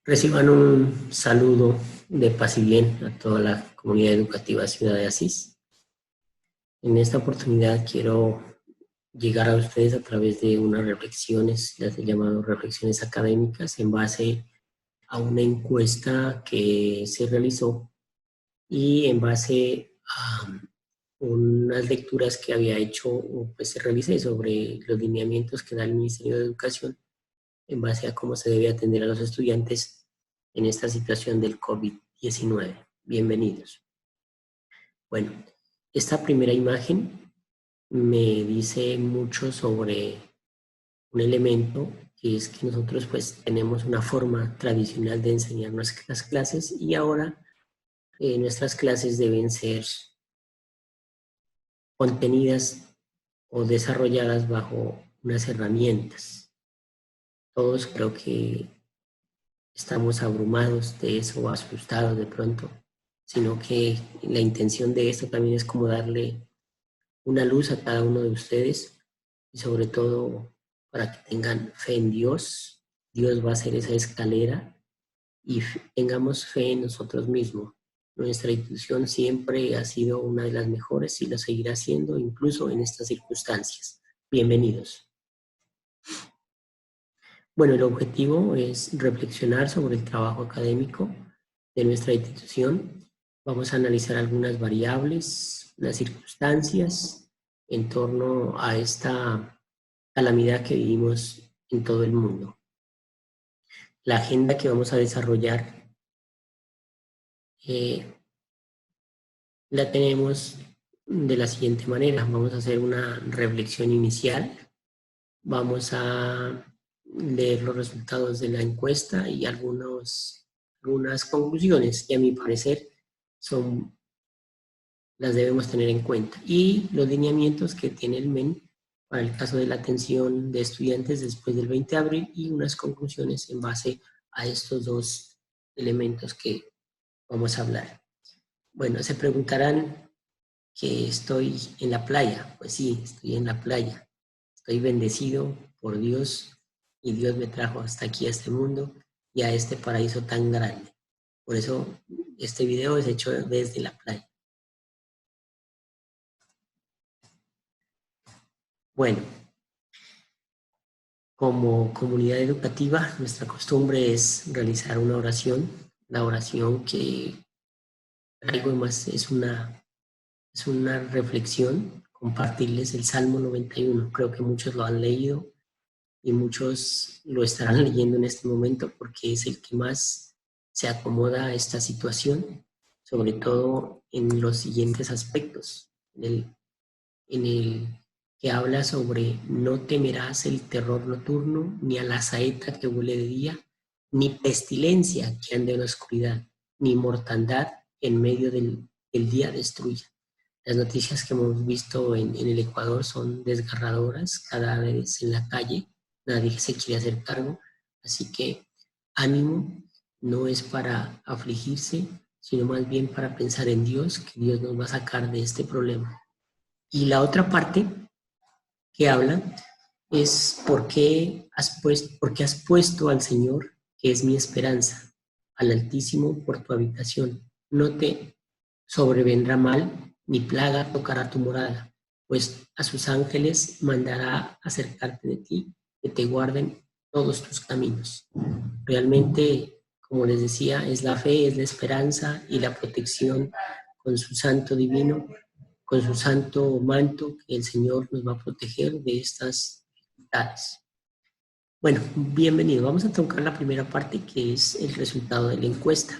Reciban un saludo de paz y bien a toda la comunidad educativa Ciudad de Asís. En esta oportunidad quiero llegar a ustedes a través de unas reflexiones, las he llamado reflexiones académicas, en base a una encuesta que se realizó y en base a unas lecturas que había hecho, o pues se realicé sobre los lineamientos que da el Ministerio de Educación en base a cómo se debe atender a los estudiantes en esta situación del COVID-19. Bienvenidos. Bueno, esta primera imagen me dice mucho sobre un elemento que es que nosotros pues tenemos una forma tradicional de enseñar nuestras clases y ahora nuestras clases deben ser contenidas o desarrolladas bajo unas herramientas. Todos creo que estamos abrumados de eso, asustados de pronto, sino que la intención de esto también es como darle una luz a cada uno de ustedes y sobre todo para que tengan fe en Dios. Dios va a ser esa escalera y tengamos fe en nosotros mismos. Nuestra institución siempre ha sido una de las mejores y lo seguirá siendo incluso en estas circunstancias. Bienvenidos. Bueno, el objetivo es reflexionar sobre el trabajo académico de nuestra institución. Vamos a analizar algunas variables, las circunstancias en torno a esta calamidad que vivimos en todo el mundo. La agenda que vamos a desarrollar eh, la tenemos de la siguiente manera. Vamos a hacer una reflexión inicial. Vamos a leer los resultados de la encuesta y algunas conclusiones que a mi parecer son, las debemos tener en cuenta. Y los lineamientos que tiene el MEN para el caso de la atención de estudiantes después del 20 de abril y unas conclusiones en base a estos dos elementos que vamos a hablar. Bueno, se preguntarán que estoy en la playa. Pues sí, estoy en la playa. Estoy bendecido por Dios y Dios me trajo hasta aquí, a este mundo y a este paraíso tan grande. Por eso este video es hecho desde la playa. Bueno, como comunidad educativa, nuestra costumbre es realizar una oración. La oración que traigo más es una reflexión, compartirles el Salmo 91. Creo que muchos lo han leído y muchos lo estarán leyendo en este momento porque es el que más se acomoda a esta situación, sobre todo en los siguientes aspectos, en el que habla sobre no temerás el terror nocturno, ni a la saeta que huele de día, ni pestilencia que ande en la oscuridad, ni mortandad en medio del día destruya. Las noticias que hemos visto en el Ecuador son desgarradoras, cadáveres en la calle, nadie se quiere hacer cargo, así que ánimo, no es para afligirse, sino más bien para pensar en Dios, que Dios nos va a sacar de este problema. Y la otra parte que habla es por qué has puesto al Señor, que es mi esperanza, al Altísimo por tu habitación. No te sobrevendrá mal, ni plaga tocará tu morada, pues a sus ángeles mandará acercarte de ti, que te guarden todos tus caminos. Realmente, como les decía, es la fe, es la esperanza y la protección con su santo divino, con su santo manto, que el Señor nos va a proteger de estas dificultades. Bueno, bienvenido. Vamos a tocar la primera parte, que es el resultado de la encuesta.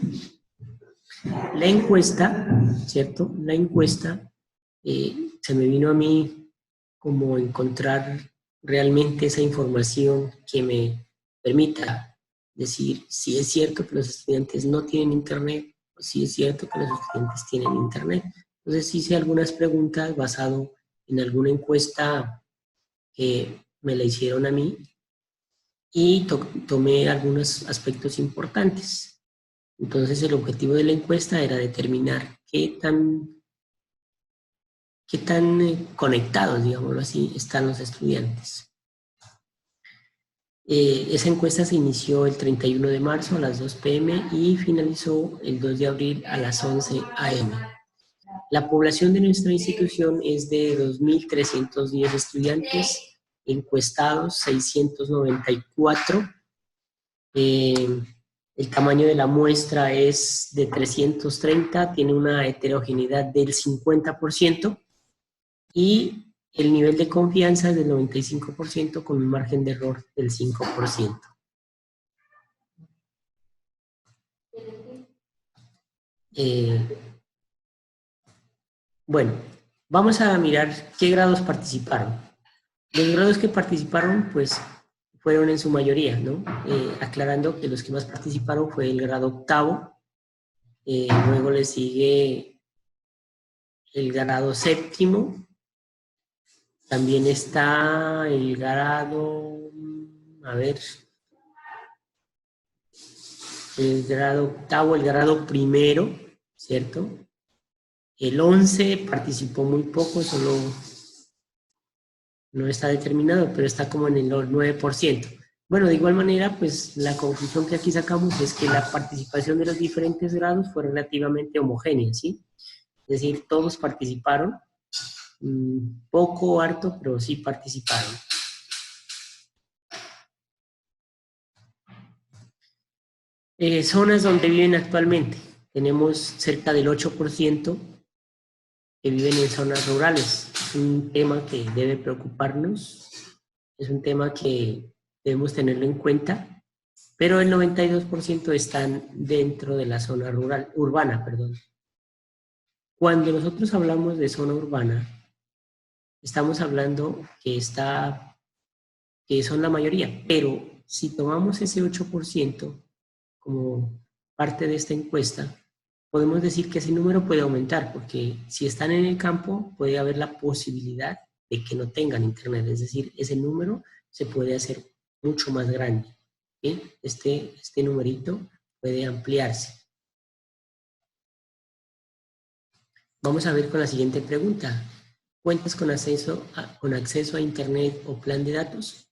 La encuesta, ¿cierto? La encuesta se me vino a mí como encontrar realmente esa información que me permita decir si es cierto que los estudiantes no tienen internet o si es cierto que los estudiantes tienen internet. Entonces hice algunas preguntas basado en alguna encuesta que me la hicieron a mí y tomé algunos aspectos importantes. Entonces el objetivo de la encuesta era determinar qué tan conectados, digámoslo así, están los estudiantes. Esa encuesta se inició el 31 de marzo a las 2 p.m. y finalizó el 2 de abril a las 11 a.m. La población de nuestra institución es de 2.310 estudiantes, encuestados 694. El tamaño de la muestra es de 330, tiene una heterogeneidad del 50% y el nivel de confianza es del 95% con un margen de error del 5%. Bueno, vamos a mirar qué grados participaron. Los grados que participaron, pues, fueron en su mayoría, ¿no? Aclarando que los que más participaron fue el grado octavo, luego le sigue el grado séptimo, también está el grado, a ver, el grado octavo, el grado primero, ¿cierto? El 11 participó muy poco, solo no está determinado, pero está como en el 9%. Bueno, de igual manera, pues la conclusión que aquí sacamos es que la participación de los diferentes grados fue relativamente homogénea, ¿sí? Es decir, todos participaron, poco o harto, pero sí participaron. Zonas donde viven actualmente. Tenemos cerca del 8% que viven en zonas rurales. Es un tema que debe preocuparnos, es un tema que debemos tenerlo en cuenta, pero el 92% están dentro de la zona rural, urbana, perdón. Cuando nosotros hablamos de zona urbana, estamos hablando que son la mayoría, pero si tomamos ese 8% como parte de esta encuesta, podemos decir que ese número puede aumentar, porque si están en el campo, puede haber la posibilidad de que no tengan internet, es decir, ese número se puede hacer mucho más grande. ¿Sí? Este numerito puede ampliarse. Vamos a ver con la siguiente pregunta. ¿Cuentas con acceso a internet o plan de datos?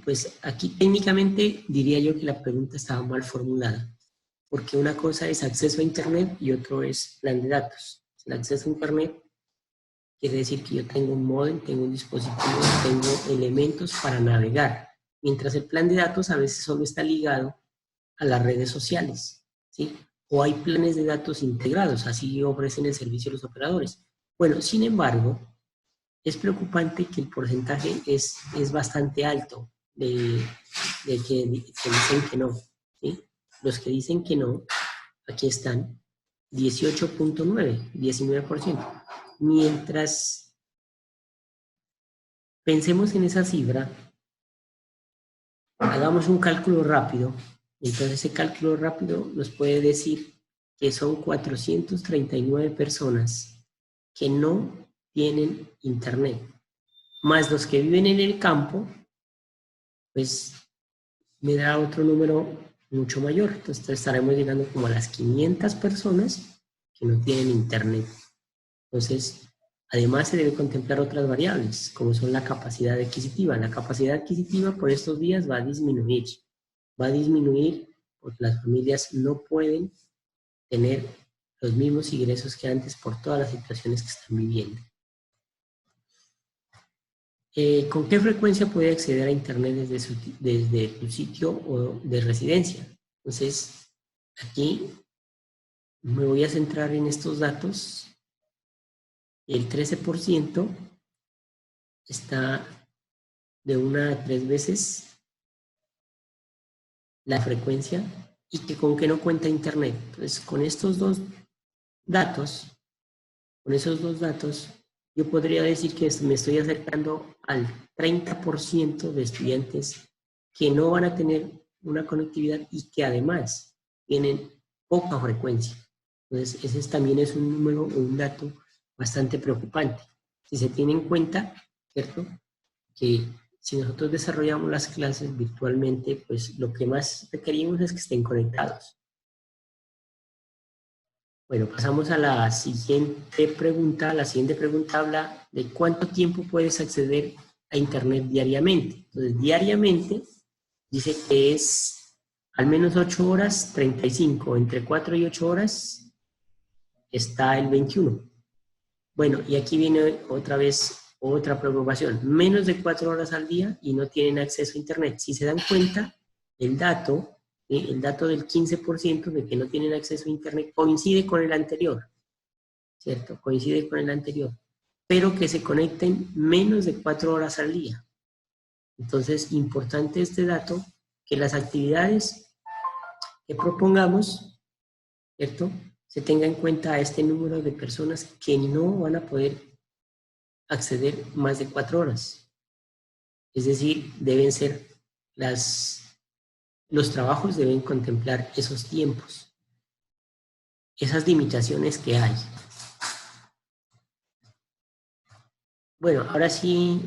Pues aquí técnicamente diría yo que la pregunta estaba mal formulada, porque una cosa es acceso a internet y otro es plan de datos. El acceso a internet quiere decir que yo tengo un módem, tengo un dispositivo, tengo elementos para navegar, mientras el plan de datos a veces solo está ligado a las redes sociales, ¿sí? O hay planes de datos integrados, así ofrecen el servicio los operadores. Bueno, sin embargo, es preocupante que el porcentaje es bastante alto de que dicen que no, ¿sí? Los que dicen que no, aquí están, 18.9, 19%. Mientras pensemos en esa cifra, hagamos un cálculo rápido. Entonces ese cálculo rápido nos puede decir que son 439 personas que no tienen internet, más los que viven en el campo, pues me da otro número mucho mayor. Entonces estaremos llegando como a las 500 personas que no tienen internet. Entonces, además se debe contemplar otras variables, como son la capacidad adquisitiva. La capacidad adquisitiva por estos días va a disminuir. Va a disminuir porque las familias no pueden tener los mismos ingresos que antes por todas las situaciones que están viviendo. ¿Con qué frecuencia puede acceder a Internet desde tu sitio o de residencia? Entonces, aquí me voy a centrar en estos datos. El 13% está de 1 a 3 veces la frecuencia y que con que no cuenta Internet. Entonces, con esos dos datos, yo podría decir que me estoy acercando al 30% de estudiantes que no van a tener una conectividad y que además tienen poca frecuencia. Entonces, ese también es un número o un dato bastante preocupante. Si se tiene en cuenta, ¿cierto?, que si nosotros desarrollamos las clases virtualmente, pues lo que más requerimos es que estén conectados. Bueno, pasamos a la siguiente pregunta. La siguiente pregunta habla de cuánto tiempo puedes acceder a Internet diariamente. Entonces, diariamente dice que es al menos 8 horas, 35, entre 4 y 8 horas está el 21. Bueno, y aquí viene otra vez otra preocupación, menos de 4 horas al día y no tienen acceso a internet. Si se dan cuenta, el dato del 15% de que no tienen acceso a internet coincide con el anterior, ¿cierto? Coincide con el anterior, pero que se conecten menos de 4 horas al día. Entonces, importante este dato, que las actividades que propongamos, ¿cierto?, se tenga en cuenta este número de personas que no van a poder acceder más de 4 horas. Es decir, deben ser los trabajos deben contemplar esos tiempos, esas limitaciones que hay. Bueno, ahora sí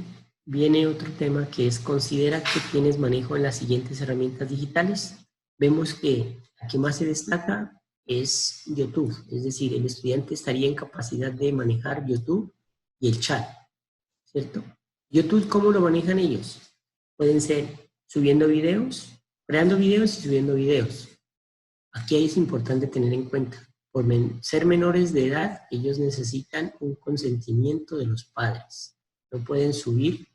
viene otro tema que es: considera que tienes manejo en las siguientes herramientas digitales. Vemos que la que más se destaca es YouTube, es decir, el estudiante estaría en capacidad de manejar YouTube y el chat, ¿cierto? YouTube, ¿cómo lo manejan ellos? Pueden ser subiendo videos, creando videos y subiendo videos. Aquí es importante tener en cuenta, por ser menores de edad, ellos necesitan un consentimiento de los padres. No pueden subir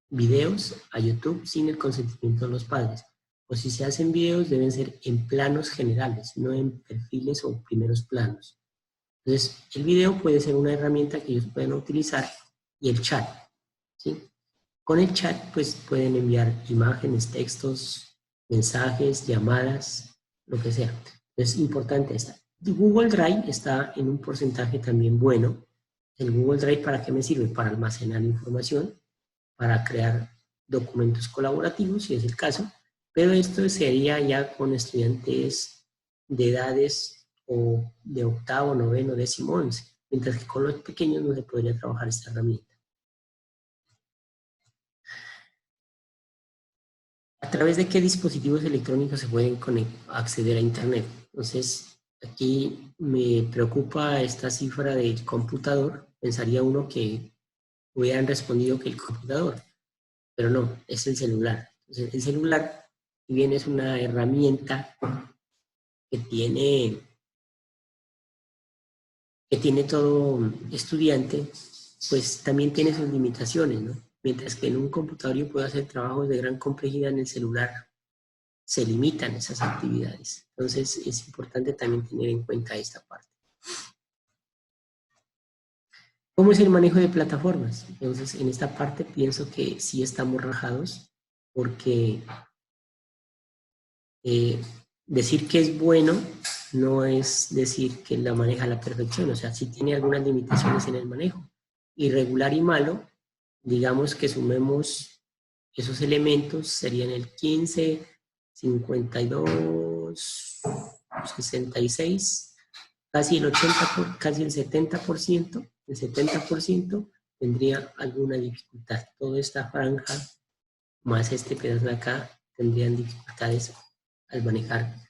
videos a YouTube sin el consentimiento de los padres. O si se hacen videos, deben ser en planos generales, no en perfiles o primeros planos. Entonces, el video puede ser una herramienta que ellos pueden utilizar, y el chat, ¿sí? Con el chat, pues, pueden enviar imágenes, textos, mensajes, llamadas, lo que sea. Es importante esta. Google Drive está en un porcentaje también bueno. El Google Drive, ¿para qué me sirve? Para almacenar información, para crear documentos colaborativos, si es el caso, pero esto sería ya con estudiantes de edades o de octavo, noveno, décimo, 11, mientras que con los pequeños no se podría trabajar esta herramienta. ¿A través de qué dispositivos electrónicos se pueden acceder a Internet? Entonces, aquí me preocupa esta cifra del computador. Pensaría uno que hubieran respondido que el computador, pero no, es el celular. Entonces, el celular, si bien es una herramienta que tiene todo estudiante, pues también tiene sus limitaciones, ¿no? Mientras que en un computador yo puedo hacer trabajos de gran complejidad, en el celular se limitan esas actividades. Entonces es importante también tener en cuenta esta parte. ¿Cómo es el manejo de plataformas? Entonces, en esta parte pienso que sí estamos rajados, porque decir que es bueno no es decir que la maneja a la perfección. O sea, sí tiene algunas limitaciones en el manejo. Irregular y malo, digamos que sumemos esos elementos, serían el 15, 52, 66, casi el 80%, casi el 70% tendría alguna dificultad. Toda esta franja, más este pedazo de acá, tendrían dificultades al manejar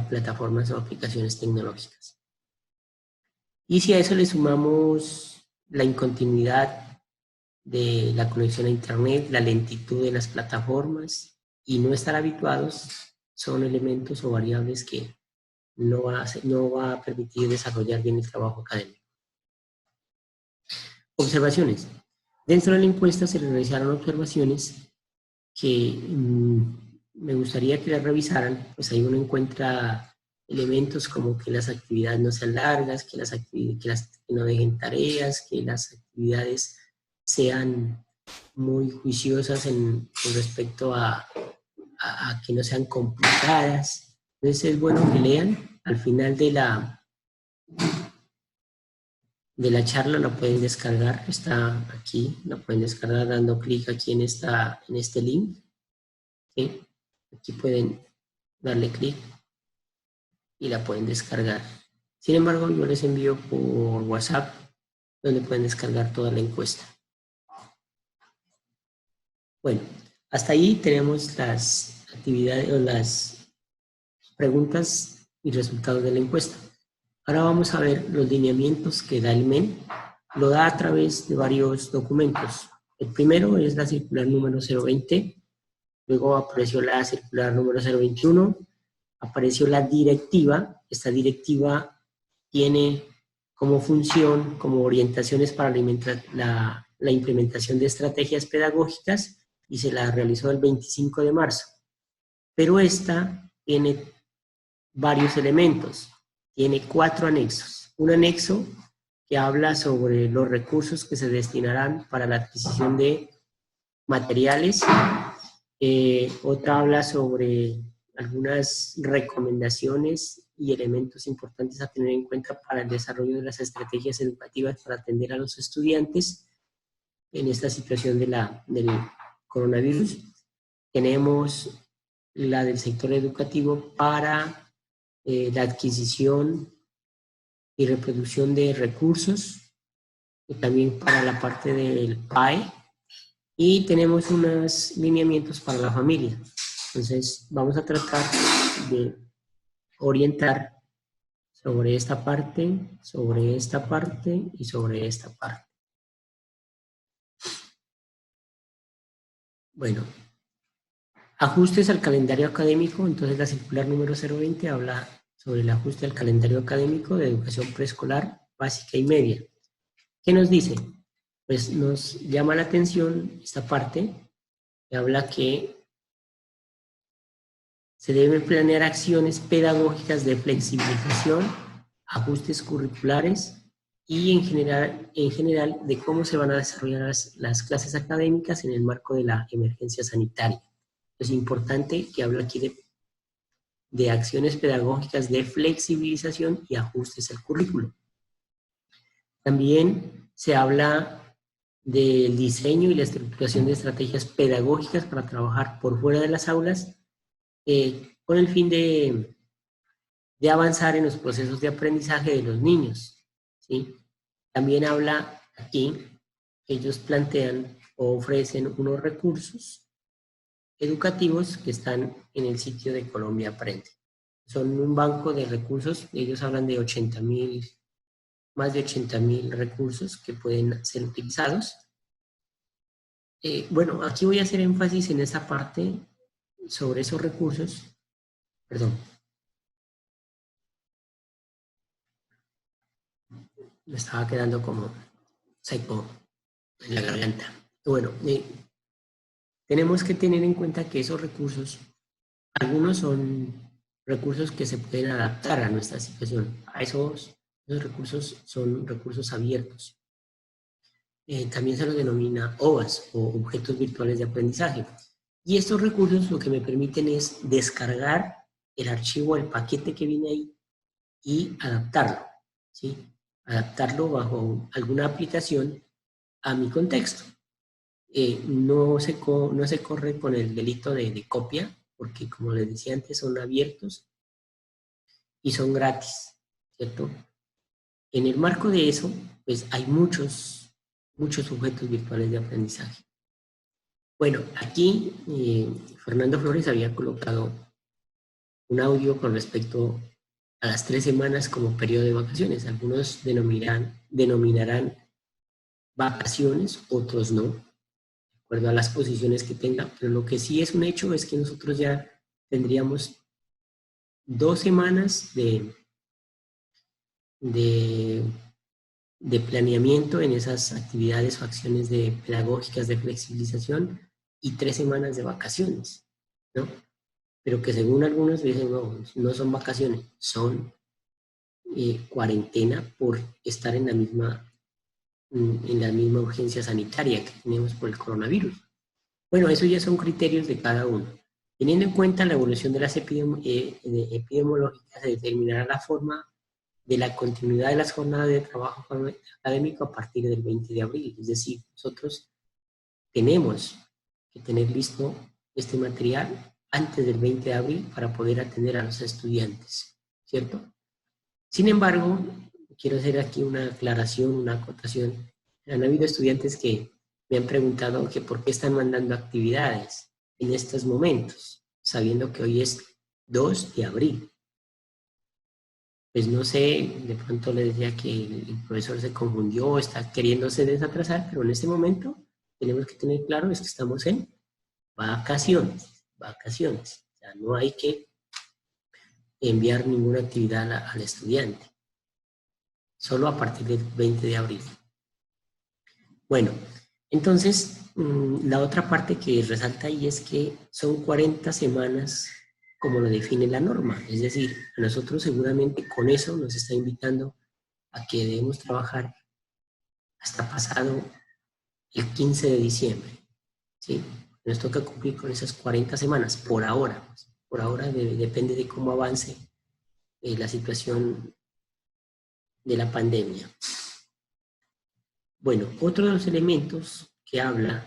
plataformas o aplicaciones tecnológicas. Y si a eso le sumamos la incontinuidad de la conexión a Internet, la lentitud de las plataformas y no estar habituados, son elementos o variables que no va a permitir desarrollar bien el trabajo académico. Observaciones. Dentro de la encuesta se realizaron observaciones que me gustaría que las revisaran. Pues ahí uno encuentra elementos como que las actividades no sean largas, que no dejen tareas, que las actividades sean muy juiciosas con respecto a que no sean complicadas. Entonces es bueno que lean. Al final de la charla la pueden descargar, está aquí, la pueden descargar dando clic aquí en este link, ¿sí? Aquí pueden darle clic y la pueden descargar. Sin embargo, yo les envío por WhatsApp, donde pueden descargar toda la encuesta. Bueno, hasta ahí tenemos las actividades o las preguntas y resultados de la encuesta. Ahora vamos a ver los lineamientos que da el MEN. Lo da a través de varios documentos. El primero es la circular número 020 luego apareció la circular número 021, apareció la directiva. Esta directiva tiene como función, como orientaciones para la implementación de estrategias pedagógicas, y se la realizó el 25 de marzo. Pero esta tiene varios elementos, tiene 4 anexos. Un anexo que habla sobre los recursos que se destinarán para la adquisición de materiales, otra habla sobre algunas recomendaciones y elementos importantes a tener en cuenta para el desarrollo de las estrategias educativas para atender a los estudiantes en esta situación del coronavirus. Tenemos la del sector educativo para la adquisición y reproducción de recursos, y también para la parte del PAE, y tenemos unos lineamientos para la familia. Entonces vamos a tratar de orientar sobre esta parte, sobre esta parte y sobre esta parte. Bueno, ajustes al calendario académico. Entonces la circular número 020 habla sobre el ajuste al calendario académico de educación preescolar, básica y media. ¿Qué nos dice? Pues nos llama la atención esta parte que habla que se deben planear acciones pedagógicas de flexibilización, ajustes curriculares y en general de cómo se van a desarrollar las clases académicas en el marco de la emergencia sanitaria. Es importante que habla aquí de acciones pedagógicas de flexibilización y ajustes al currículo. También se habla del diseño y la estructuración de estrategias pedagógicas para trabajar por fuera de las aulas, con el fin de avanzar en los procesos de aprendizaje de los niños, ¿sí? También habla aquí que ellos plantean o ofrecen unos recursos educativos que están en el sitio de Colombia Aprende. Son un banco de recursos. Ellos hablan de 80.000, más de 80.000 recursos que pueden ser utilizados. Bueno, aquí voy a hacer énfasis en esa parte sobre esos recursos. Perdón. Me estaba quedando como seco en la garganta. Bueno, tenemos que tener en cuenta que esos recursos, algunos son recursos que se pueden adaptar a nuestra situación. Esos recursos son recursos abiertos. También se los denomina OVAs, o objetos virtuales de aprendizaje. Y estos recursos lo que me permiten es descargar el archivo, el paquete que viene ahí, y adaptarlo, ¿sí? Adaptarlo bajo alguna aplicación a mi contexto. No se corre con el delito de copia, porque como les decía antes, son abiertos y son gratis, ¿cierto? En el marco de eso, pues hay muchos objetos virtuales de aprendizaje. Bueno, aquí Fernando Flores había colocado un audio con respecto a las 3 semanas como periodo de vacaciones. Algunos denominarán vacaciones, otros no, de acuerdo a las posiciones que tengan, pero lo que sí es un hecho es que nosotros ya tendríamos 2 semanas de planeamiento en esas actividades o acciones pedagógicas de flexibilización y 3 semanas de vacaciones, ¿no? Pero que según algunos dicen, no son vacaciones, son cuarentena por estar en la misma urgencia sanitaria que tenemos por el coronavirus. Bueno, eso ya son criterios de cada uno. Teniendo en cuenta la evolución de las epidemiológicas, se determinará la forma de la continuidad de las jornadas de trabajo académico a partir del 20 de abril. Es decir, nosotros tenemos que tener listo este material antes del 20 de abril para poder atender a los estudiantes, ¿cierto? Sin embargo, quiero hacer aquí una aclaración, una acotación. Han habido estudiantes que me han preguntado que por qué están mandando actividades en estos momentos, sabiendo que hoy es 2 de abril. Pues no sé, de pronto le decía que el profesor se confundió, está queriéndose desatrasar, pero en este momento tenemos que tener claro es que estamos en vacaciones. vacaciones. O sea, no hay que enviar ninguna actividad al estudiante, solo a partir del 20 de abril. Bueno, entonces, la otra parte que resalta ahí es que son 40 semanas como lo define la norma. Es decir, a nosotros seguramente con eso nos está invitando a que debemos trabajar hasta pasado el 15 de diciembre. ¿Sí? Nos toca cumplir con esas 40 semanas, por ahora. Pues. Por ahora depende de cómo avance la situación de la pandemia. Bueno, otro de los elementos que habla,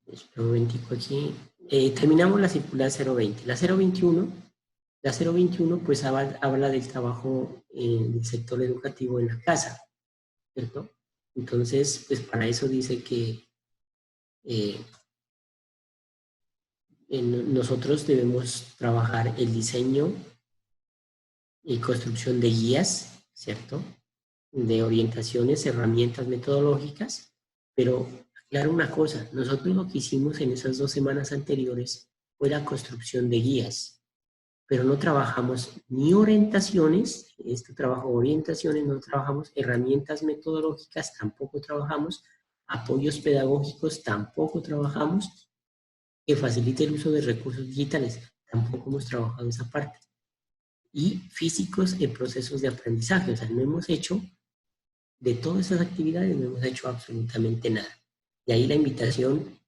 espera un momentico aquí, terminamos la circular 020. La 021 pues habla del trabajo del sector educativo en la casa, ¿cierto? Entonces, pues para eso dice que nosotros debemos trabajar el diseño y construcción de guías, ¿cierto? De orientaciones, herramientas metodológicas, pero aclaro una cosa, nosotros lo que hicimos en esas 2 semanas anteriores fue la construcción de guías, pero no trabajamos ni orientaciones, este trabajo orientaciones, no trabajamos herramientas metodológicas, tampoco trabajamos apoyos pedagógicos, tampoco trabajamos que facilite el uso de recursos digitales, tampoco hemos trabajado esa parte. Y físicos en procesos de aprendizaje, o sea, no hemos hecho de todas esas actividades, no hemos hecho absolutamente nada. De ahí la invitación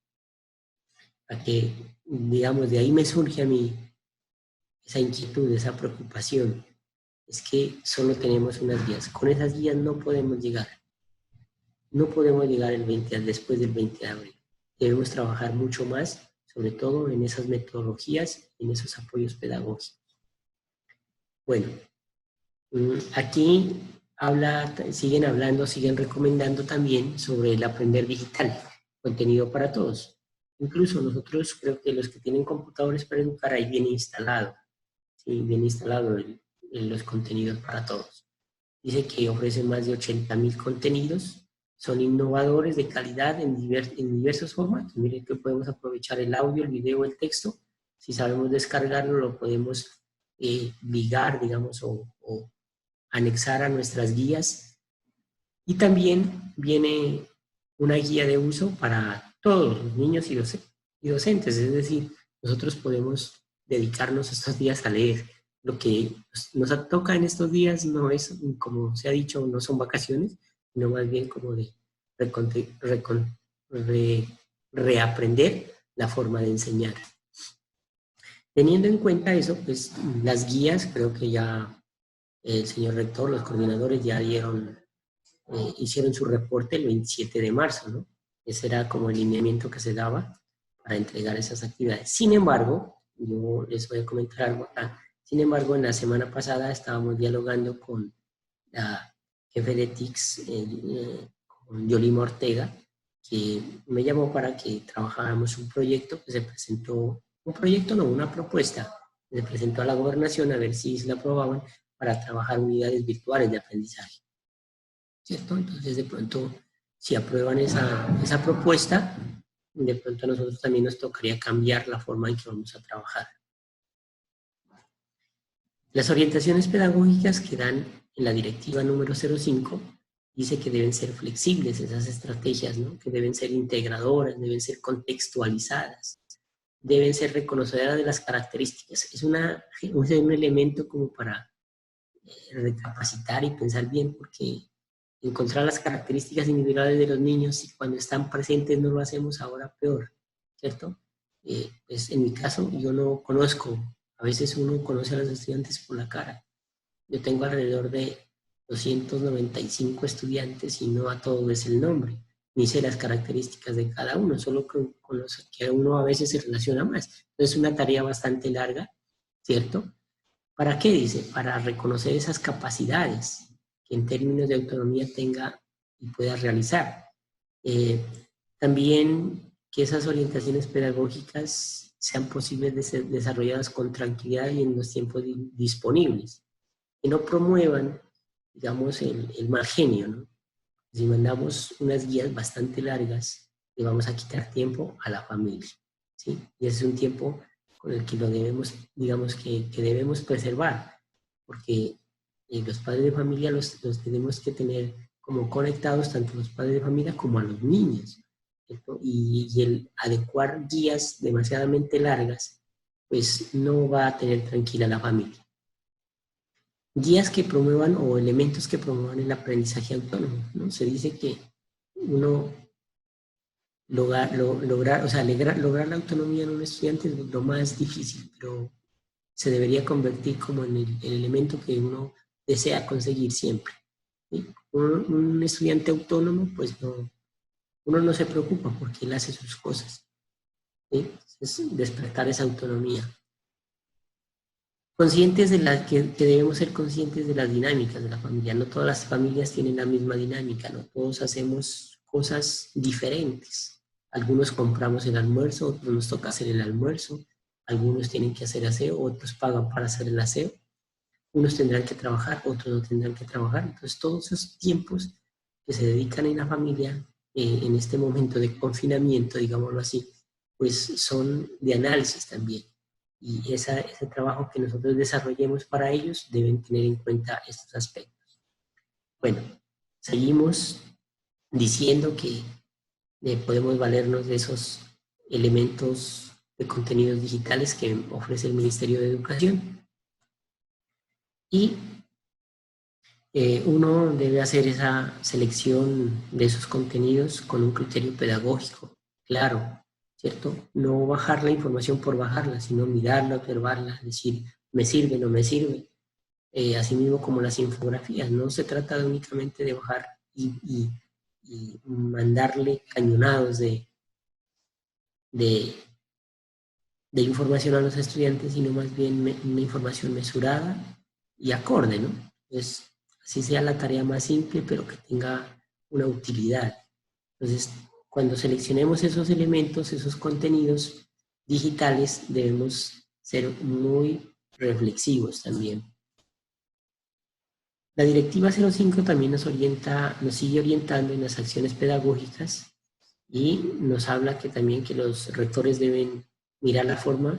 a que, digamos, de ahí me surge a mí esa inquietud, esa preocupación, es que solo tenemos unas guías. Con esas guías no podemos llegar. No podemos llegar después del 20 de abril. Debemos trabajar mucho más, sobre todo en esas metodologías, en esos apoyos pedagógicos. Bueno, aquí siguen recomendando también sobre el aprender digital, contenido para todos. Incluso nosotros creo que los que tienen computadores para educar ahí viene instalado, ¿sí? Viene instalado los contenidos para todos. Dice que ofrece más de 80.000 contenidos, son innovadores de calidad en diversos formatos. Miren que podemos aprovechar el audio, el video, el texto. Si sabemos descargarlo, lo podemos ligar, digamos, o anexar a nuestras guías. Y también viene una guía de uso para todos los niños y docentes. Es decir, nosotros podemos dedicarnos estos días a leer. Lo que nos toca en estos días no es, como se ha dicho, no son vacaciones, sino más bien como de reaprender la forma de enseñar. Teniendo en cuenta eso, pues las guías, creo que ya el señor rector, los coordinadores ya hicieron su reporte el 27 de marzo, ¿no? Ese era como el lineamiento que se daba para entregar esas actividades. Sin embargo, yo les voy a comentar algo acá. Sin embargo, en la semana pasada estábamos dialogando con la jefe de TICS, con Yolima Ortega, que me llamó para que trabajáramos un proyecto que se presentó, un proyecto no, una propuesta, que se presentó a la gobernación a ver si se la aprobaban para trabajar unidades virtuales de aprendizaje. ¿Cierto? Entonces, de pronto, si aprueban esa propuesta, de pronto a nosotros también nos tocaría cambiar la forma en que vamos a trabajar. Las orientaciones pedagógicas que dan en la directiva número 05 dice que deben ser flexibles esas estrategias, ¿no? Que deben ser integradoras, deben ser contextualizadas, deben ser reconocedoras de las características. Es un elemento como para recapacitar y pensar bien, porque encontrar las características individuales de los niños y cuando están presentes no lo hacemos, ahora peor, ¿cierto? Pues en mi caso yo no conozco, a veces uno conoce a los estudiantes por la cara. Yo tengo alrededor de 295 estudiantes y no a todos es el nombre, ni sé las características de cada uno, solo con los que uno a veces se relaciona más. Entonces es una tarea bastante larga, ¿cierto? ¿Para qué? Dice, para reconocer esas capacidades que en términos de autonomía tenga y pueda realizar. También que esas orientaciones pedagógicas sean posibles de ser desarrolladas con tranquilidad y en los tiempos disponibles. Que no promuevan, digamos, el mal genio, ¿no? Si mandamos unas guías bastante largas, le vamos a quitar tiempo a la familia, ¿sí? Y ese es un tiempo con el que lo debemos, digamos que debemos preservar, porque los padres de familia los tenemos que tener como conectados, tanto los padres de familia como a los niños, ¿cierto? Y el adecuar guías demasiadamente largas, pues no va a tener tranquila la familia. Guías que promuevan o elementos que promuevan el aprendizaje autónomo, ¿no? Se dice que uno lograr, o sea, lograr la autonomía en un estudiante es lo más difícil, pero se debería convertir como en el elemento que uno desea conseguir siempre. ¿Sí? Un estudiante autónomo, pues no, uno no se preocupa porque él hace sus cosas. ¿Sí? Es despertar esa autonomía. Conscientes de que debemos ser conscientes de las dinámicas de la familia. No todas las familias tienen la misma dinámica, no todos hacemos cosas diferentes. Algunos compramos el almuerzo, otros nos toca hacer el almuerzo, algunos tienen que hacer aseo, otros pagan para hacer el aseo, unos tendrán que trabajar, otros no tendrán que trabajar. Entonces todos esos tiempos que se dedican en la familia en este momento de confinamiento, digámoslo así, pues son de análisis también. Y ese trabajo que nosotros desarrollemos para ellos deben tener en cuenta estos aspectos. Bueno, seguimos diciendo que podemos valernos de esos elementos de contenidos digitales que ofrece el Ministerio de Educación. Y uno debe hacer esa selección de esos contenidos con un criterio pedagógico, claro, ¿cierto? No bajar la información por bajarla, sino mirarla, observarla, decir, me sirve, no me sirve. Asimismo como las infografías, no se trata únicamente de bajar y mandarle cañonados de, de información a los estudiantes, sino más bien una información mesurada y acorde, ¿no? Entonces, así sea la tarea más simple, pero que tenga una utilidad. Entonces, cuando seleccionemos esos elementos, esos contenidos digitales, debemos ser muy reflexivos también. La Directiva 05 también nos sigue orientando en las acciones pedagógicas y nos habla que también que los rectores deben mirar la forma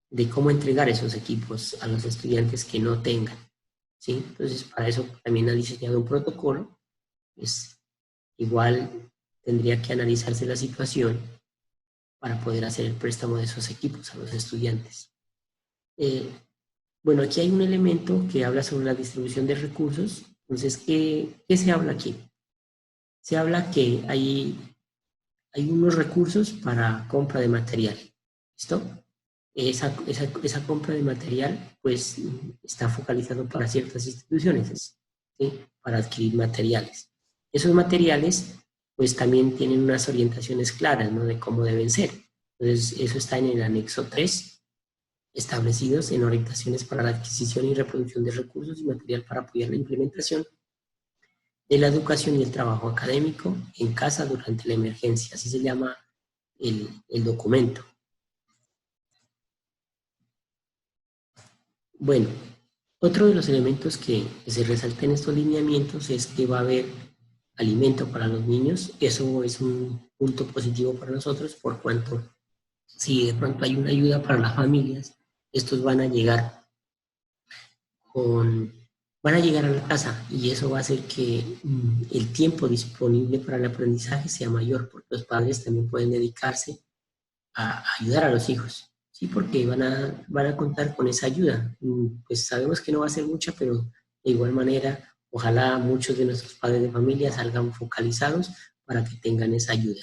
de cómo entregar esos equipos a los estudiantes que no tengan, ¿sí? Entonces, para eso también ha diseñado un protocolo, pues igual tendría que analizarse la situación para poder hacer el préstamo de esos equipos a los estudiantes. Bueno, aquí hay un elemento que habla sobre la distribución de recursos. Entonces, ¿qué se habla aquí? Se habla que hay unos recursos para compra de material, ¿listo? Esa compra de material pues está focalizado para ciertas instituciones, ¿sí? Para adquirir materiales. Esos materiales pues también tienen unas orientaciones claras, ¿no? De cómo deben ser. Entonces eso está en el anexo 3, establecidos en orientaciones para la adquisición y reproducción de recursos y material para apoyar la implementación de la educación y el trabajo académico en casa durante la emergencia. Así se llama el documento. Bueno, otro de los elementos que se resalta en estos lineamientos es que va a haber alimento para los niños. Eso es un punto positivo para nosotros, por cuanto si de pronto hay una ayuda para las familias, estos van a llegar van a llegar a la casa y eso va a hacer que el tiempo disponible para el aprendizaje sea mayor, porque los padres también pueden dedicarse a ayudar a los hijos, ¿sí? Porque van a contar con esa ayuda. Pues sabemos que no va a ser mucha, pero de igual manera, ojalá muchos de nuestros padres de familia salgan focalizados para que tengan esa ayuda.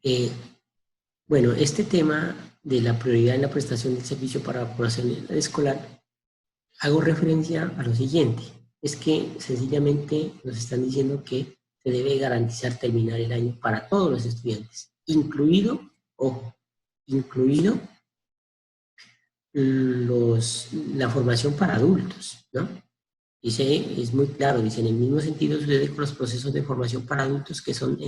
Eh, bueno, este tema de la prioridad en la prestación del servicio para la población escolar, hago referencia a lo siguiente, es que sencillamente nos están diciendo que se debe garantizar terminar el año para todos los estudiantes, incluido, ojo, incluido la formación para adultos, ¿no? Dice, es muy claro, dice, en el mismo sentido sucede con los procesos de formación para adultos que son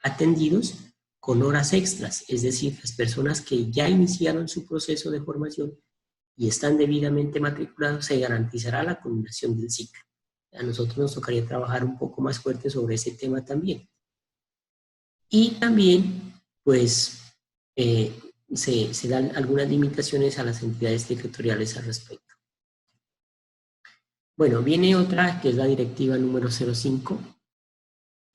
atendidos con horas extras, es decir, las personas que ya iniciaron su proceso de formación y están debidamente matriculados, se garantizará la culminación del ciclo. A nosotros nos tocaría trabajar un poco más fuerte sobre ese tema también. Y también, pues, se dan algunas limitaciones a las entidades territoriales al respecto. Bueno, viene otra que es la directiva número 05,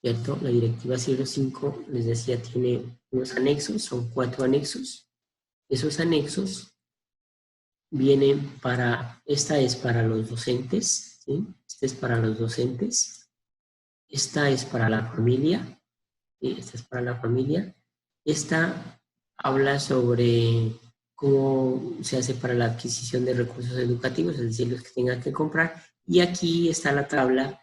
¿cierto? La directiva 05, les decía, tiene unos anexos, son 4 anexos. Esos anexos vienen para, esta es para los docentes, ¿sí? Esta es para los docentes, esta es para la familia, ¿sí? Esta es para la familia, esta habla sobre cómo se hace para la adquisición de recursos educativos, es decir, los que tengan que comprar, y aquí está la tabla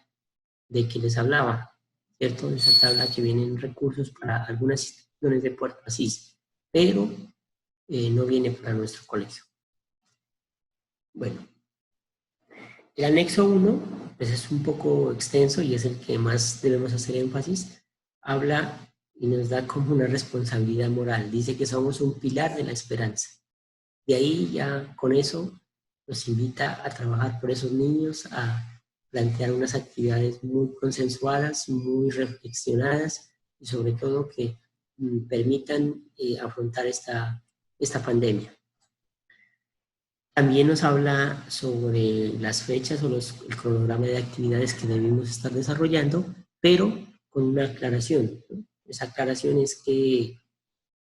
de que les hablaba, ¿cierto? Esa tabla que vienen recursos para algunas instituciones de Puerto Asís, pero no viene para nuestro colegio. Bueno, el anexo 1, pues es un poco extenso y es el que más debemos hacer énfasis, habla y nos da como una responsabilidad moral, dice que somos un pilar de la esperanza. De ahí ya con eso nos invita a trabajar por esos niños, a plantear unas actividades muy consensuadas, muy reflexionadas y sobre todo que permitan afrontar esta pandemia. También nos habla sobre las fechas o el cronograma de actividades que debemos estar desarrollando, pero con una aclaración, ¿no? Esa aclaración es que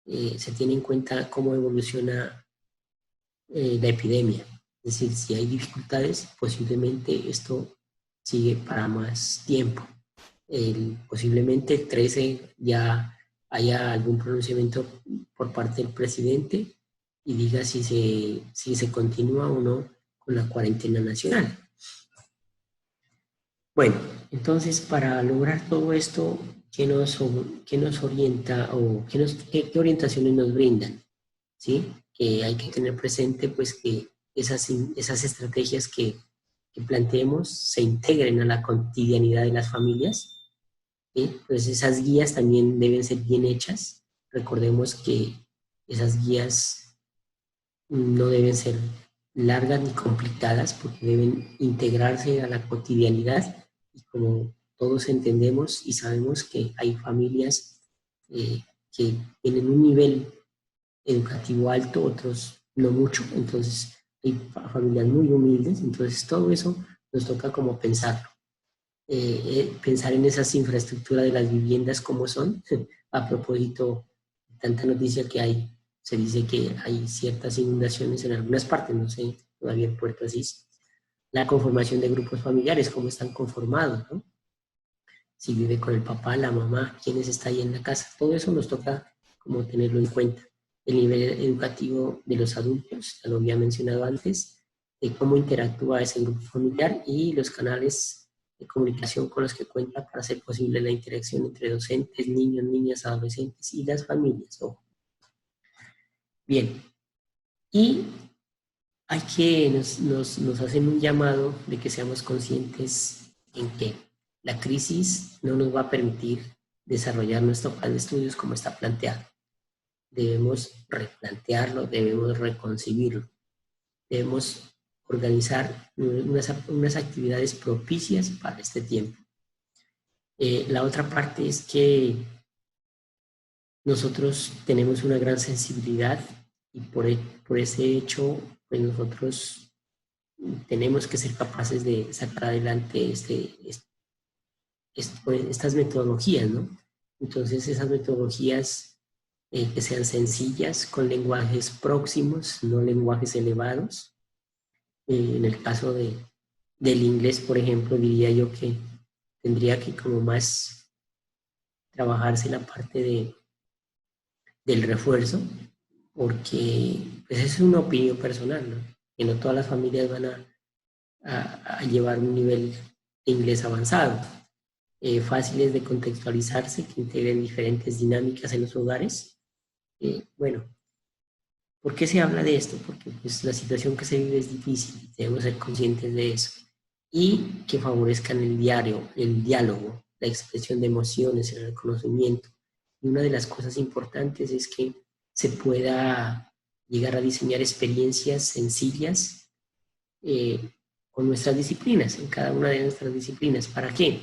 se tiene en cuenta cómo evoluciona la epidemia. Es decir, si hay dificultades, posiblemente esto sigue para más tiempo. Posiblemente el 13 ya haya algún pronunciamiento por parte del presidente y diga si se continúa o no con la cuarentena nacional. Bueno, entonces para lograr todo esto, ¿qué nos orienta o qué orientaciones nos brindan? ¿Sí? Que hay que tener presente pues que esas estrategias que planteemos se integren a la cotidianidad de las familias. ¿Sí? Pues esas guías también deben ser bien hechas. Recordemos que esas guías no deben ser largas ni complicadas porque deben integrarse a la cotidianidad y como todos entendemos y sabemos que hay familias que tienen un nivel educativo alto, otros no mucho, entonces hay familias muy humildes, entonces todo eso nos toca como pensarlo. Pensar en esas infraestructuras de las viviendas como son, a propósito, tanta noticia que hay, se dice que hay ciertas inundaciones en algunas partes, no sé, todavía en Puerto Asís, la conformación de grupos familiares, cómo están conformados, ¿no? Si vive con el papá, la mamá, quiénes está ahí en la casa, todo eso nos toca como tenerlo en cuenta. El nivel educativo de los adultos, ya lo había mencionado antes, de cómo interactúa ese grupo familiar y los canales de comunicación con los que cuenta para hacer posible la interacción entre docentes, niños, niñas, adolescentes y las familias. Ojo. Bien, y hay que, nos hacen un llamado de que seamos conscientes en que la crisis no nos va a permitir desarrollar nuestro plan de estudios como está planteado. Debemos replantearlo, debemos reconcebirlo, debemos organizar unas actividades propicias para este tiempo. La otra parte es que nosotros tenemos una gran sensibilidad y por ese hecho, pues nosotros tenemos que ser capaces de sacar adelante estas metodologías, ¿no? Entonces esas metodologías que sean sencillas, con lenguajes próximos, no lenguajes elevados. En el caso del inglés, por ejemplo, diría yo que tendría que como más trabajarse la parte del refuerzo, porque pues es una opinión personal, ¿no? Que no todas las familias van a llevar un nivel de inglés avanzado. Fáciles de contextualizarse, que integren diferentes dinámicas en los hogares. Bueno, ¿por qué se habla de esto? Porque pues, la situación que se vive es difícil, debemos ser conscientes de eso. Y que favorezcan el diálogo, la expresión de emociones, el reconocimiento. Y una de las cosas importantes es que se pueda llegar a diseñar experiencias sencillas con nuestras disciplinas, en cada una de nuestras disciplinas. ¿Para qué?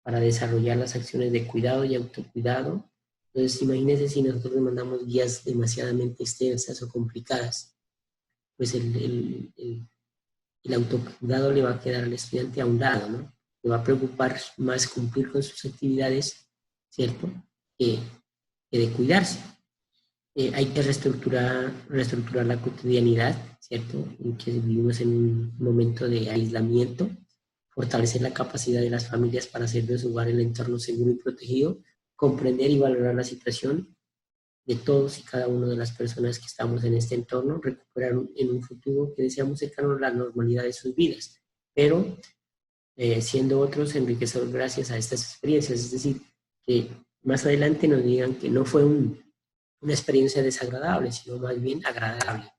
Para desarrollar las acciones de cuidado y autocuidado, Entonces, imagínense si nosotros le mandamos guías demasiadamente extensas o complicadas, pues el autocuidado le va a quedar al estudiante a un lado, ¿no? Le va a preocupar más cumplir con sus actividades, ¿cierto? Que, que de cuidarse. Hay que reestructurar la cotidianidad, ¿cierto? En que vivimos en un momento de aislamiento, fortalecer la capacidad de las familias para hacer de su hogar el entorno seguro y protegido, comprender y valorar la situación de todos y cada una de las personas que estamos en este entorno, recuperar en un futuro que deseamos cercano a la normalidad de sus vidas, pero siendo otros enriquecedores gracias a estas experiencias, es decir, que más adelante nos digan que no fue una experiencia desagradable, sino más bien agradable.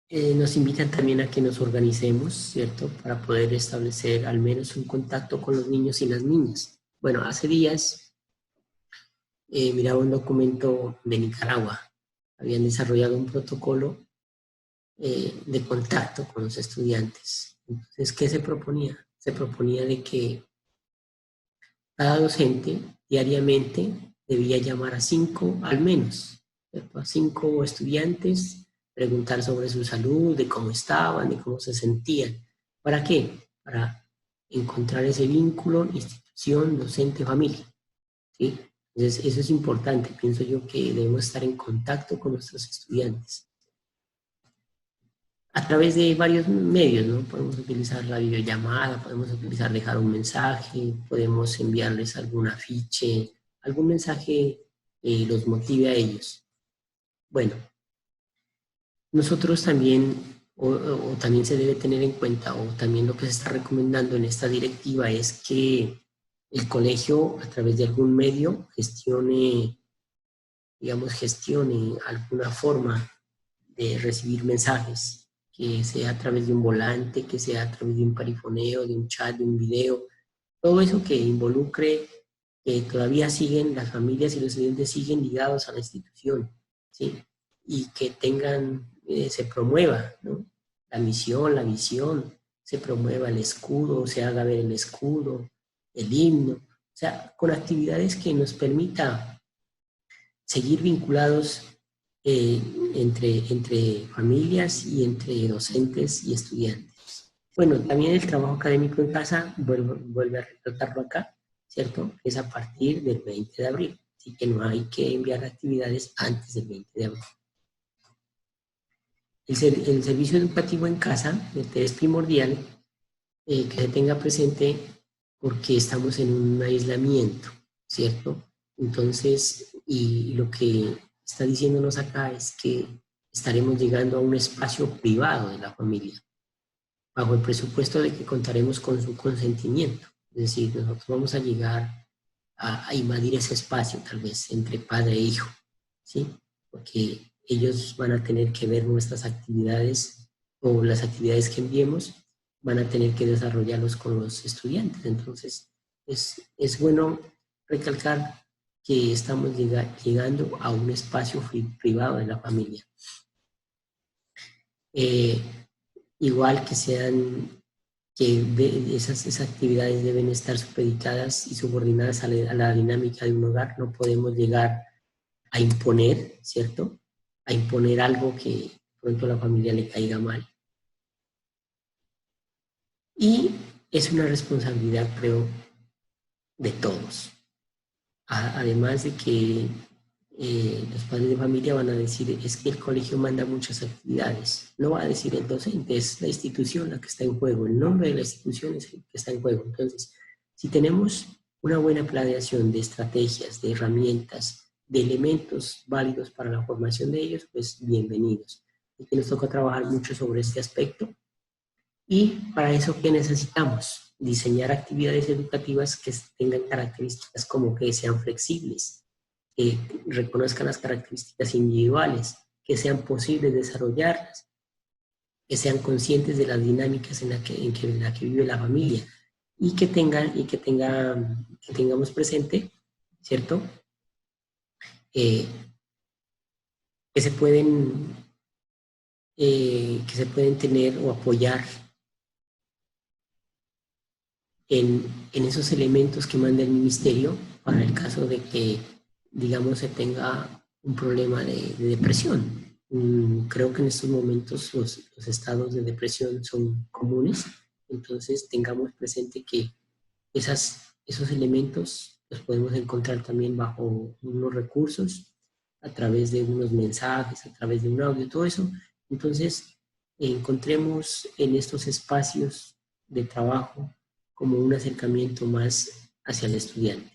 Eh, nos invitan también a que nos organicemos, ¿cierto?, para poder establecer al menos un contacto con los niños y las niñas. Bueno, hace días miraba un documento de Nicaragua. Habían desarrollado un protocolo de contacto con los estudiantes. Entonces, ¿qué se proponía? Se proponía de que cada docente diariamente debía llamar a 5 al menos, ¿cierto?, a 5 estudiantes, preguntar sobre su salud, de cómo estaban, de cómo se sentían. ¿Para qué? Para encontrar ese vínculo institución, docente, familia, ¿sí? Entonces, eso es importante. Pienso yo que debemos estar en contacto con nuestros estudiantes a través de varios medios, ¿no? Podemos utilizar la videollamada, podemos utilizar dejar un mensaje, podemos enviarles algún afiche, algún mensaje que los motive a ellos. Bueno, nosotros también, o también se debe tener en cuenta, o también lo que se está recomendando en esta directiva es que el colegio, a través de algún medio, gestione alguna forma de recibir mensajes, que sea a través de un volante, que sea a través de un perifoneo, de un chat, de un video, todo eso que involucre que todavía siguen, las familias y los estudiantes siguen ligados a la institución, ¿sí? Y que tengan, se promueva, ¿no?, la misión, la visión, se promueva el escudo, se haga ver el escudo, el himno, o sea, con actividades que nos permita seguir vinculados eh, entre familias y entre docentes y estudiantes. Bueno, también el trabajo académico en casa, vuelve a retratarlo acá, ¿cierto? Es a partir del 20 de abril, así que no hay que enviar actividades antes del 20 de abril. El servicio educativo en casa es primordial que se tenga presente porque estamos en un aislamiento, ¿cierto? Entonces, y lo que está diciéndonos acá es que estaremos llegando a un espacio privado de la familia, bajo el presupuesto de que contaremos con su consentimiento. Es decir, nosotros vamos a llegar a invadir ese espacio, tal vez, entre padre e hijo, ¿sí? Porque ellos van a tener que ver nuestras actividades o las actividades que enviemos, van a tener que desarrollarlos con los estudiantes. Entonces, es bueno recalcar que estamos llegando a un espacio privado de la familia. Igual que sean que esas actividades deben estar supeditadas y subordinadas a la dinámica de un hogar. No podemos llegar a imponer, ¿cierto? A imponer algo que pronto a la familia le caiga mal. Y es una responsabilidad, creo, de todos. Además de que los padres de familia van a decir, es que el colegio manda muchas actividades. No va a decir el docente, es la institución la que está en juego, el nombre de la institución es el que está en juego. Entonces, si tenemos una buena planeación de estrategias, de herramientas, de elementos válidos para la formación de ellos, pues bienvenidos. Y que nos toca trabajar mucho sobre este aspecto. Y para eso, ¿qué necesitamos? Diseñar actividades educativas que tengan características como que sean flexibles, que reconozcan las características individuales, que sean posibles desarrollarlas, que sean conscientes de las dinámicas en la que vive la familia y que tengamos presente, ¿cierto? Que que se pueden tener o apoyar en en esos elementos que manda el ministerio para el caso de que, digamos, se tenga un problema de depresión. Creo que en estos momentos los estados de depresión son comunes, entonces tengamos presente que esos elementos los podemos encontrar también bajo unos recursos, a través de unos mensajes, a través de un audio, todo eso. Entonces, encontremos en estos espacios de trabajo como un acercamiento más hacia el estudiante.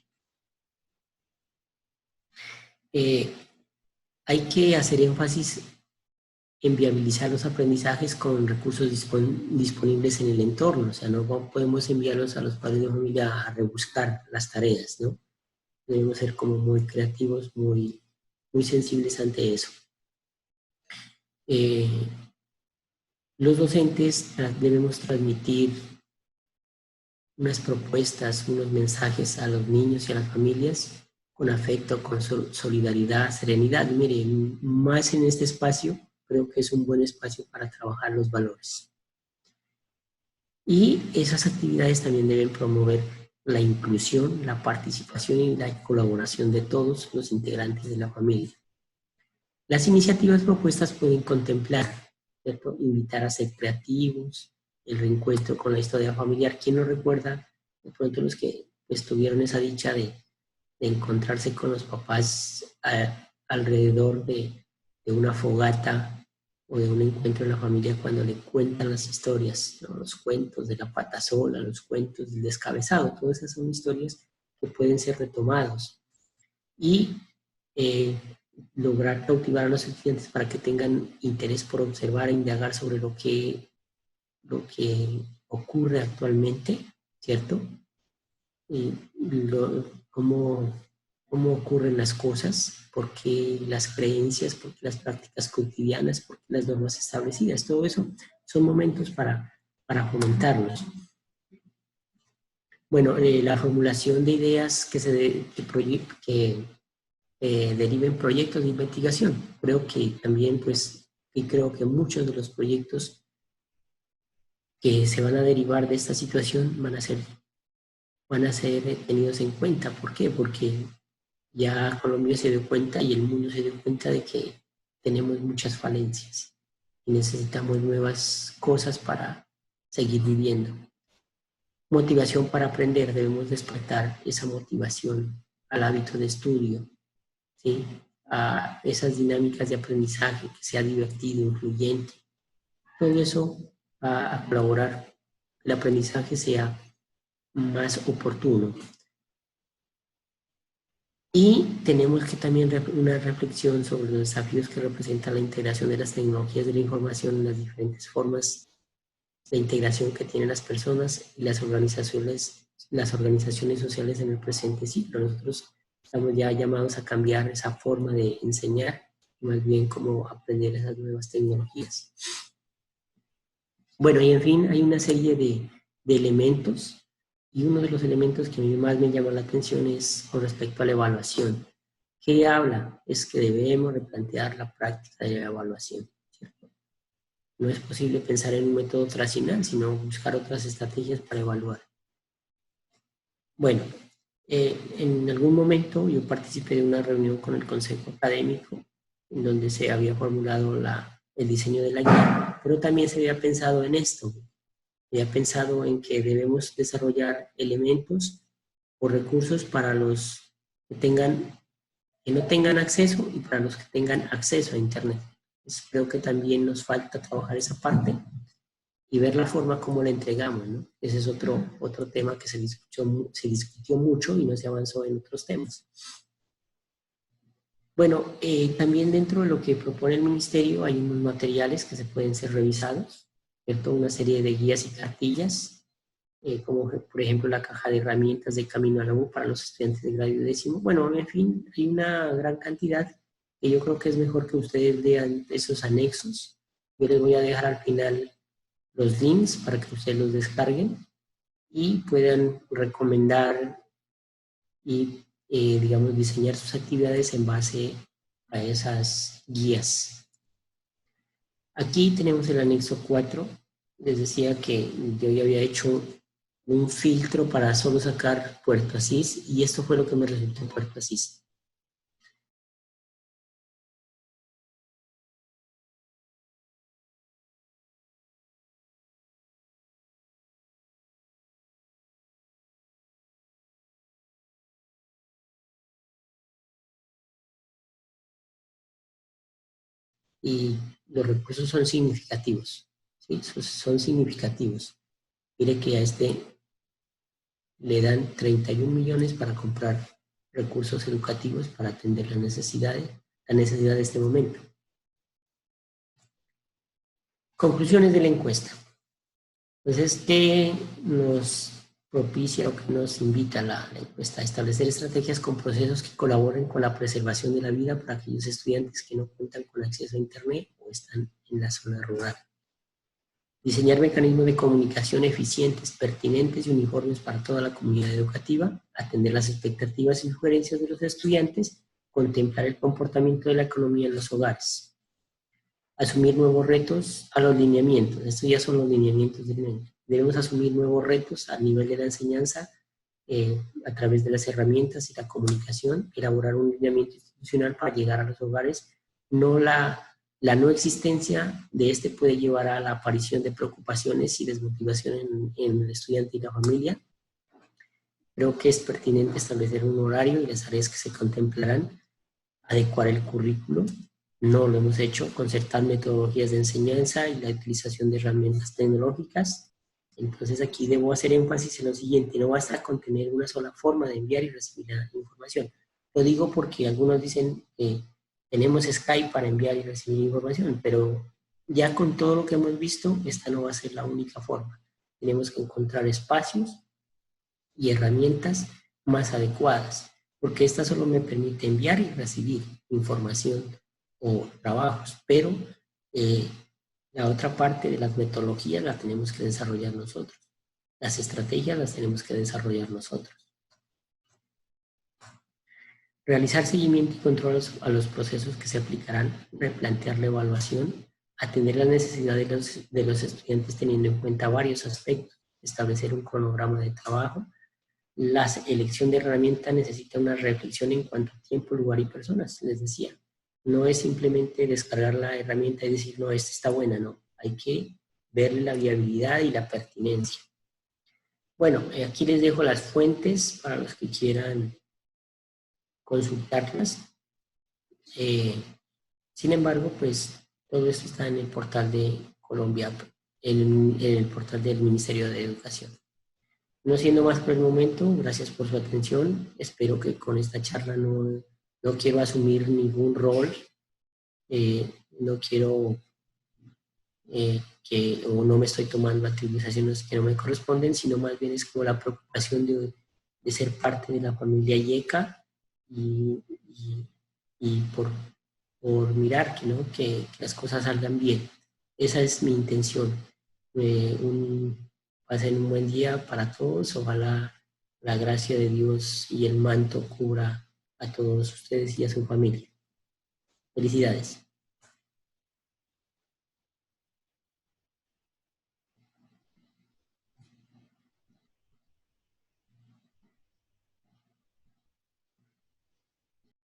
Hay que hacer énfasis en viabilizar los aprendizajes con recursos disponibles en el entorno. O sea, no podemos enviarlos a los padres de familia a rebuscar las tareas, ¿no? Debemos ser como muy creativos, muy sensibles ante eso. Los docentes debemos transmitir unas propuestas, unos mensajes a los niños y a las familias con afecto, con solidaridad, serenidad. Miren, más en este espacio, creo que es un buen espacio para trabajar los valores. Y esas actividades también deben promover la inclusión, la participación y la colaboración de todos los integrantes de la familia. Las iniciativas propuestas pueden contemplar, ¿cierto?, invitar a ser creativos, el reencuentro con la historia familiar. ¿Quién nos recuerda? De pronto los que pues, tuvieron esa dicha de encontrarse con los papás alrededor de una fogata o de un encuentro en la familia cuando le cuentan las historias, ¿no? Los cuentos de la pata sola, los cuentos del descabezado, todas esas son historias que pueden ser retomados. Y lograr cautivar a los estudiantes para que tengan interés por observar e indagar sobre lo que ocurre actualmente, ¿cierto? Y cómo ocurren las cosas, por qué las creencias, por qué las prácticas cotidianas, por qué las normas establecidas, todo eso son momentos para fomentarlos. Bueno, la formulación de ideas que deriven proyectos de investigación. Creo que también, y creo que muchos de los proyectos que se van a derivar de esta situación van a ser tenidos en cuenta. ¿Por qué? Porque ya Colombia se dio cuenta y el mundo se dio cuenta de que tenemos muchas falencias y necesitamos nuevas cosas para seguir viviendo. Motivación para aprender, debemos despertar esa motivación al hábito de estudio, ¿sí?, a esas dinámicas de aprendizaje, que sea divertido, influyente. Todo eso va a colaborar que el aprendizaje sea más oportuno. Y tenemos que también una reflexión sobre los desafíos que representa la integración de las tecnologías de la información en las diferentes formas de integración que tienen las personas y las organizaciones sociales en el presente siglo. Nosotros estamos ya llamados a cambiar esa forma de enseñar, más bien como aprender esas nuevas tecnologías. Bueno, y en fin, hay una serie de elementos, y uno de los elementos que a mí más me llama la atención es con respecto a la evaluación. ¿Qué habla? Es que debemos replantear la práctica de la evaluación, ¿cierto? No es posible pensar en un método tradicional, sino buscar otras estrategias para evaluar. Bueno, en algún momento yo participé de una reunión con el consejo académico en donde se había formulado el diseño de la guía, pero también se había pensado en esto. Había pensado en que debemos desarrollar elementos o recursos para los que no tengan acceso y para los que tengan acceso a Internet. Pues creo que también nos falta trabajar esa parte y ver la forma como la entregamos, ¿no? Ese es otro tema que se discutió mucho y no se avanzó en otros temas. Bueno, también dentro de lo que propone el ministerio hay unos materiales que se pueden ser revisados, ¿cierto? Una serie de guías y cartillas, como por ejemplo la caja de herramientas de Camino a la U para los estudiantes de grado 10º. Bueno, en fin, hay una gran cantidad que yo creo que es mejor que ustedes vean esos anexos. Yo les voy a dejar al final los links para que ustedes los descarguen y puedan recomendar y, digamos, diseñar sus actividades en base a esas guías. Aquí tenemos el anexo 4. Les decía que yo ya había hecho un filtro para solo sacar Puerto Asís, y esto fue lo que me resultó en Puerto Asís. Y los recursos son significativos, ¿sí? Son significativos. Mire que a este le dan 31 millones para comprar recursos educativos para atender la necesidad de este momento. Conclusiones de la encuesta. Entonces, ¿qué nos propicia o que nos invita la encuesta? A establecer estrategias con procesos que colaboren con la preservación de la vida para aquellos estudiantes que no cuentan con acceso a Internet o están en la zona rural. Diseñar mecanismos de comunicación eficientes, pertinentes y uniformes para toda la comunidad educativa, atender las expectativas y sugerencias de los estudiantes, contemplar el comportamiento de la economía en los hogares. Asumir nuevos retos a los lineamientos. Estos ya son los lineamientos del MEN. Debemos asumir nuevos retos a nivel de la enseñanza a través de las herramientas y la comunicación, elaborar un lineamiento institucional para llegar a los hogares. La no existencia de este puede llevar a la aparición de preocupaciones y desmotivación en el estudiante y la familia. Creo que es pertinente establecer un horario y las áreas que se contemplarán, adecuar el currículo. No lo hemos hecho, concertar metodologías de enseñanza y la utilización de herramientas tecnológicas. Entonces aquí debo hacer énfasis en lo siguiente: no basta con tener una sola forma de enviar y recibir la información. Lo digo porque algunos dicen que tenemos Skype para enviar y recibir información, pero ya con todo lo que hemos visto, esta no va a ser la única forma. Tenemos que encontrar espacios y herramientas más adecuadas, porque esta solo me permite enviar y recibir información o trabajos, pero la otra parte de las metodologías la tenemos que desarrollar nosotros. Las estrategias las tenemos que desarrollar nosotros. Realizar seguimiento y control a los procesos que se aplicarán, replantear la evaluación, atender las necesidades de los estudiantes teniendo en cuenta varios aspectos, establecer un cronograma de trabajo. La elección de herramienta necesita una reflexión en cuanto a tiempo, lugar y personas, les decía. No es simplemente descargar la herramienta y decir, no, esta está buena, no. Hay que verle la viabilidad y la pertinencia. Bueno, aquí les dejo las fuentes para los que quieran consultarlas. Sin embargo, pues todo esto está en el portal de Colombia, en el portal del Ministerio de Educación. No siendo más por el momento, gracias por su atención. Espero que con esta charla no quiero asumir ningún rol, no quiero o no me estoy tomando atribuciones que no me corresponden, sino más bien es como la preocupación de ser parte de la familia IECA y por mirar que las cosas salgan bien. Esa es mi intención. Pasen un buen día para todos. Ojalá la gracia de Dios y el manto cubra a todos ustedes y a su familia. Felicidades.